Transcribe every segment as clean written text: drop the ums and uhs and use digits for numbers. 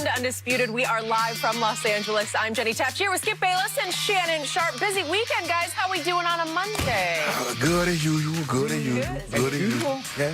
Welcome to Undisputed. We are live from Los Angeles. I'm Jenny Taft here with Skip Bayless and Shannon Sharp. Busy weekend, guys. How we doing on a Monday? Good as usual. Good as usual. Good as usual. Yeah.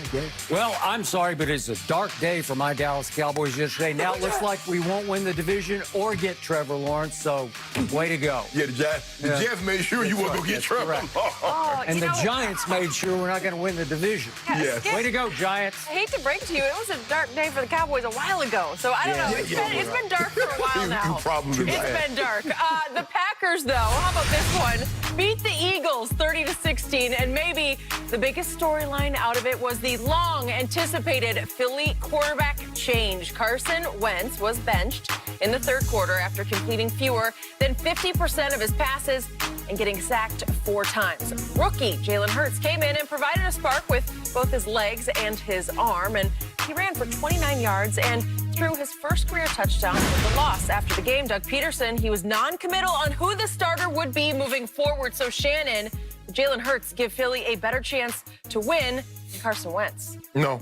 Well, I'm sorry, but it's a dark day for my Dallas Cowboys yesterday. Now it looks like we won't win the division or get Trevor Lawrence, so way to go. Yeah, the Jets made sure you weren't going to get Trevor Lawrence. Oh, And the Giants made sure we're not going to win the division. Yes. Skip, Way to go, Giants. I hate to break to you, it was a dark day for the Cowboys a while ago. So I don't know. It's been dark for a while now. It's been dark. The Packers, though, how about this one? Beat the Eagles 30-16, and maybe the biggest storyline out of it was the long-anticipated Philly quarterback change. Carson Wentz was benched in the third quarter after completing fewer than 50% of his passes and getting sacked 4 times. Rookie Jalen Hurts came in and provided a spark with both his legs and his arm, and he ran for 29 yards and threw his first career touchdown with the loss. After the game, Doug Peterson, he was non-committal on who the starter would be moving forward. So Shannon, Jalen Hurts give Philly a better chance to win than Carson Wentz. No,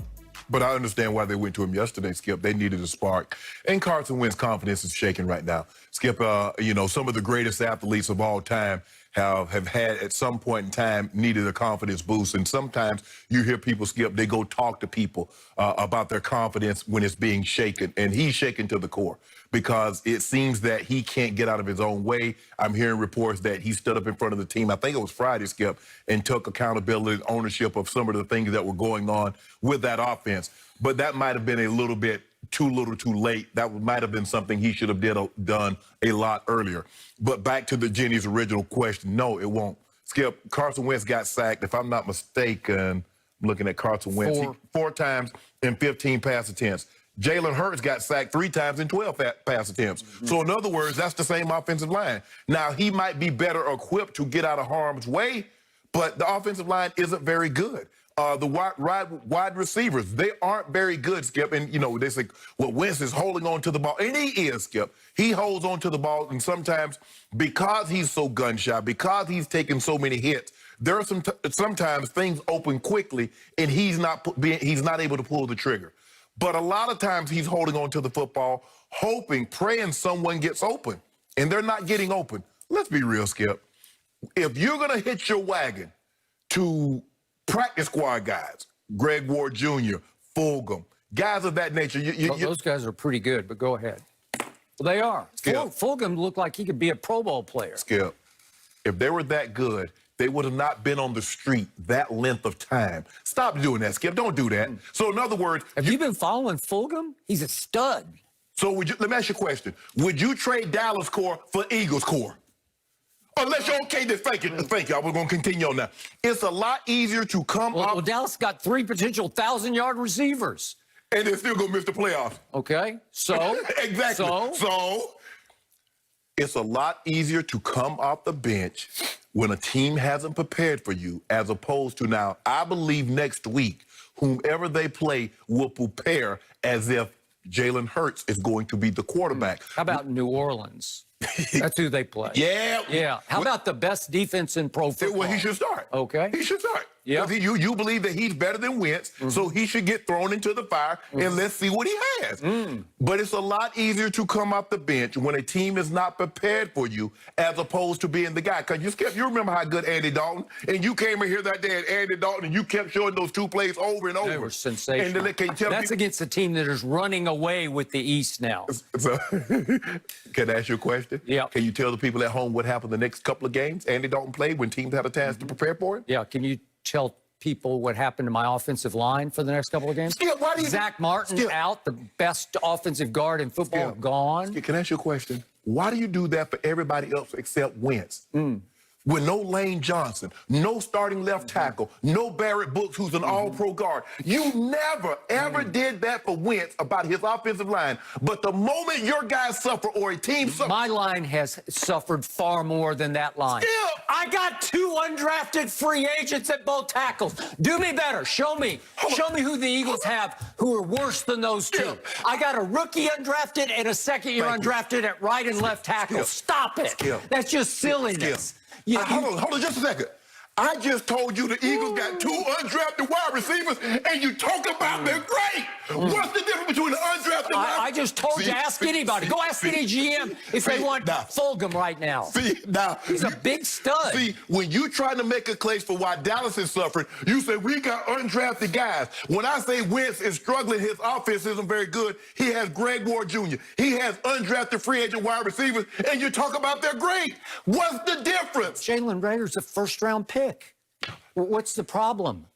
but I understand why they went to him yesterday, Skip. They needed a spark. And Carson Wentz's confidence is shaking right now. Skip, some of the greatest athletes of all time have had at some point in time needed a confidence boost. And sometimes you hear people, Skip, they go talk to people about their confidence when it's being shaken. And he's shaken to the core because it seems that he can't get out of his own way. I'm hearing reports that he stood up in front of the team, I think it was Friday, Skip, and took accountability and ownership of some of the things that were going on with that offense. But that might have been a little bit too little too late. That might have been something he should have done a lot earlier. But back to the Jenny's original question, no, it won't. Skip, Carson Wentz got sacked, if I'm not mistaken, I'm looking at Carson Wentz, 4 times in 15 pass attempts. Jalen Hurts got sacked 3 times in 12 pass attempts. So in other words, that's the same offensive line. Now, he might be better equipped to get out of harm's way, but the offensive line isn't very good. The wide receivers, they aren't very good, Skip. And, they say, well, Wentz is holding on to the ball. And he is, Skip. He holds on to the ball. And sometimes, because he's so gun-shy, because he's taking so many hits, there are sometimes things open quickly, and he's not able to pull the trigger. But a lot of times, he's holding on to the football, hoping, praying someone gets open. And they're not getting open. Let's be real, Skip. If you're going to hitch your wagon to practice squad guys, Greg Ward Jr., Fulgham, guys of that nature. Those guys are pretty good, but go ahead. Well, they are. Fulgham looked like he could be a Pro Bowl player. Skip, if they were that good, they would have not been on the street that length of time. Stop doing that, Skip. Don't do that. So, in other words... Have you been following Fulgham? He's a stud. So, let me ask you a question. Would you trade Dallas core for Eagles core? Unless you're okay, then thank you. We're going to continue on now. It's a lot easier to come up... Well, Dallas got 3 potential 1,000-yard receivers. And they're still going to miss the playoffs. Okay, so... Exactly. So, it's a lot easier to come off the bench when a team hasn't prepared for you, as opposed to now, I believe next week, whomever they play will prepare as if Jalen Hurts is going to be the quarterback. How about New Orleans? That's who they play. Yeah. How about the best defense in pro football? Well, he should start. Okay. He should start. Yeah. You believe that he's better than Wentz, so he should get thrown into the fire, and let's see what he has. But it's a lot easier to come off the bench when a team is not prepared for you, as opposed to being the guy. Because you remember how good Andy Dalton, and you came in here that day at Andy Dalton, and you kept showing those 2 plays over and over. They were sensational. And that's against a team that is running away with the East now. So, can I ask you a question? Yeah. Can you tell the people at home what happened the next couple of games Andy Dalton played when teams had a chance to prepare for him? Yeah, can you tell people what happened to my offensive line for the next couple of games? Skip, why do you... Zach Martin out, the best offensive guard in football, gone. Skip, can I ask you a question? Why do you do that for everybody else except Wentz? With no Lane Johnson, no starting left tackle, no Barrett Brooks, who's an all-pro guard. You never, ever did that for Wentz about his offensive line. But the moment your guys suffer or a team suffers... My line has suffered far more than that line. Skip! I got 2 undrafted free agents at both tackles. Do me better. Show me. Show me who the Eagles have who are worse than those 2. I got a rookie undrafted and a second-year undrafted at right and left tackle. Stop it. That's just silliness. Hold on just a second. I just told you the Eagles got 2 undrafted wide receivers, and you talk about they're great. What's the difference between the undrafted wide? I just told you, ask anybody. Go ask any GM if they want Fulgham right now. He's a big stud. See, when you trying to make a case for why Dallas is suffering, you say we got undrafted guys. When I say Wentz is struggling, his offense isn't very good, he has Greg Ward Jr. He has undrafted free agent wide receivers, and you talk about they're great. What's the difference? Jalen Reagor's a first-round pick. What's the problem?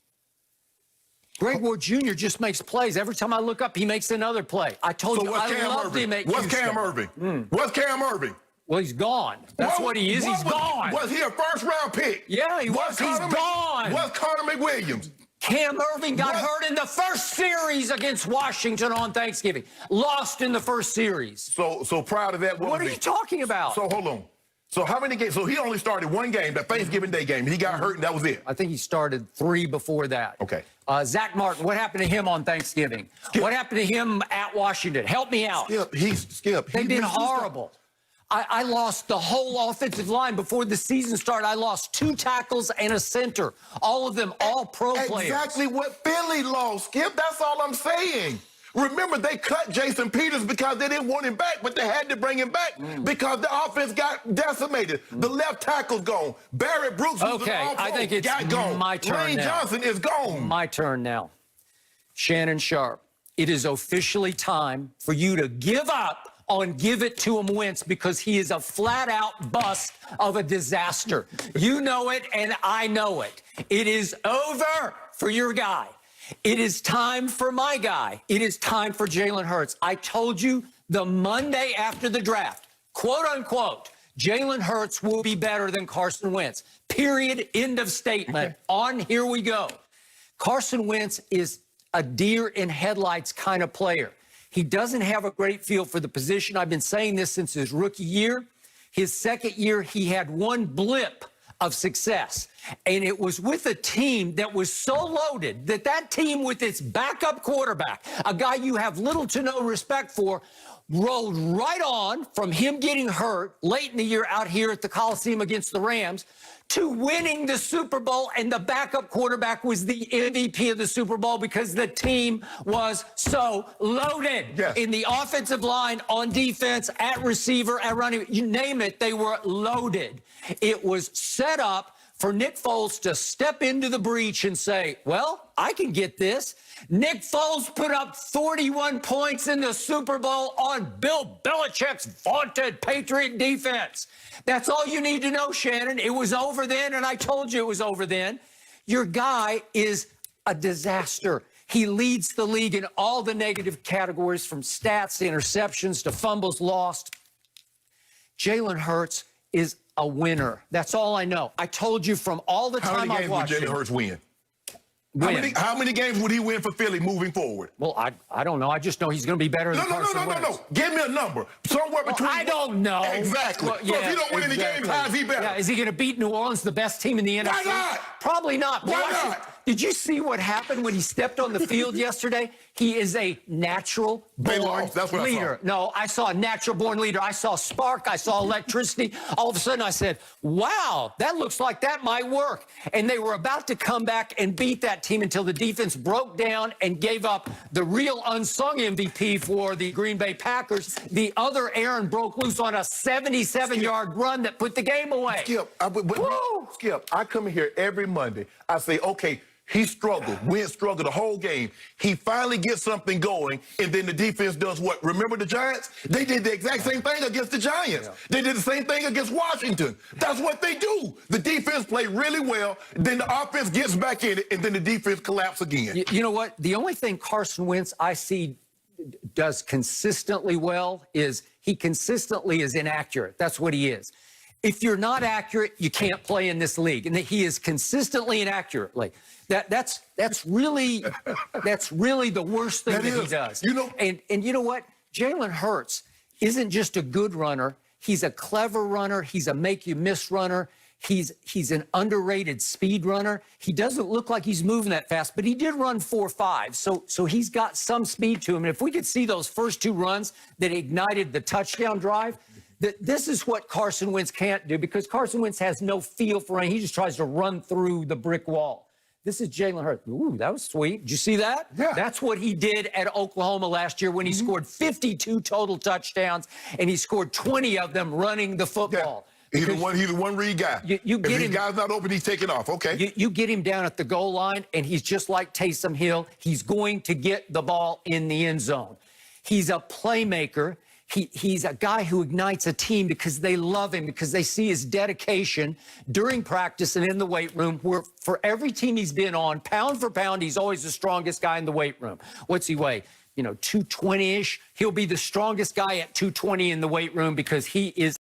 Greg Ward Jr. just makes plays. Every time I look up, he makes another play. I told you, I loved him at What's Houston. Cam Irving? What's Cam Irving? Well, he's gone. That's what he is. He's gone. Was he a first-round pick? Yeah, he was. He's gone. What's Connor McWilliams? Cam Irving got hurt in the first series against Washington on Thanksgiving. Lost in the first series. So prior to that, what are you talking about? So hold on. So how many games? So he only started one game, that Thanksgiving Day game, and he got hurt, and that was it. I think he started 3 before that. Okay. Zach Martin, what happened to him on Thanksgiving? Skip. What happened to him at Washington? Help me out. Skip. They've been horrible. I lost the whole offensive line before the season started. I lost 2 tackles and a center. All of them, all pro players. Exactly what Philly lost, Skip. That's all I'm saying. Remember, they cut Jason Peters because they didn't want him back, but they had to bring him back because the offense got decimated. The left tackle's gone. Barrett Brooks, who's I think it's gone. my turn Lane now. Johnson is gone. My turn now. Shannon Sharp, it is officially time for you to give up on Give It To Him Wentz because he is a flat-out bust of a disaster. You know it, and I know it. It is over for your guy. It is time for my guy. It is time for Jalen Hurts. I told you the Monday after the draft, quote unquote, Jalen Hurts will be better than Carson Wentz. Period. End of statement. On, here we go. Carson Wentz is a deer in headlights kind of player. He doesn't have a great feel for the position. I've been saying this since his rookie year. His second year, he had one blip of success. And it was with a team that was so loaded that team with its backup quarterback, a guy you have little to no respect for, rolled right on from him getting hurt late in the year out here at the Coliseum against the Rams to winning the Super Bowl, and the backup quarterback was the MVP of the Super Bowl because the team was so loaded. Yes. In the offensive line, on defense, at receiver, at running, you name it, they were loaded. It was set up for Nick Foles to step into the breach and say, well, I can get this. Nick Foles put up 41 points in the Super Bowl on Bill Belichick's vaunted Patriot defense. That's all you need to know, Shannon. It was over then, and I told you it was over then. Your guy is a disaster. He leads the league in all the negative categories, from stats to interceptions to fumbles lost. Jalen Hurts is a winner. That's all I know. I told you from all the time I've watched him. How many games would Jalen Hurts win? How many games would he win for Philly moving forward? Well, I don't know. I just know he's going to be better than Carson Wentz. No. Give me a number. Somewhere between. I don't know. Exactly. Well, so if he don't win any games, how is he better? Yeah, is he going to beat New Orleans, the best team in the NFC? Why not? Probably not. Why not? Did you see what happened when he stepped on the field yesterday? He is a natural-born leader. No, I saw a natural-born leader. I saw spark. I saw electricity. All of a sudden, I said, wow, that looks like that might work. And they were about to come back and beat that team until the defense broke down and gave up the real unsung MVP for the Green Bay Packers. The other Aaron broke loose on a 77-yard run that put the game away. Skip, I come here every Monday. I say, okay, he struggled. Wentz struggled the whole game. He finally gets something going, and then the defense does what? Remember the Giants? They did the exact same thing against the Giants. Yeah. They did the same thing against Washington. That's what they do. The defense played really well, then the offense gets back in it, and then the defense collapses again. You know what? The only thing Carson Wentz I see does consistently well is he consistently is inaccurate. That's what he is. If you're not accurate, you can't play in this league. And he is consistently inaccurately. That's really the worst thing that he does. You know, and you know what? Jalen Hurts isn't just a good runner. He's a clever runner. He's a make-you-miss runner. He's an underrated speed runner. He doesn't look like he's moving that fast, but he did run 4.5. So he's got some speed to him. And if we could see those first 2 runs that ignited the touchdown drive, This is what Carson Wentz can't do because Carson Wentz has no feel for running. He just tries to run through the brick wall. This is Jalen Hurts. Ooh, that was sweet. Did you see that? Yeah. That's what he did at Oklahoma last year when he scored 52 total touchdowns, and he scored 20 of them running the football. He's the one read guy. You get if him, the guy's not open, he's taking off. Okay. You get him down at the goal line, and he's just like Taysom Hill. He's going to get the ball in the end zone. He's a playmaker. He's a guy who ignites a team because they love him, because they see his dedication during practice and in the weight room, where for every team he's been on, pound for pound, he's always the strongest guy in the weight room. What's he weigh? 220-ish. He'll be the strongest guy at 220 in the weight room because he is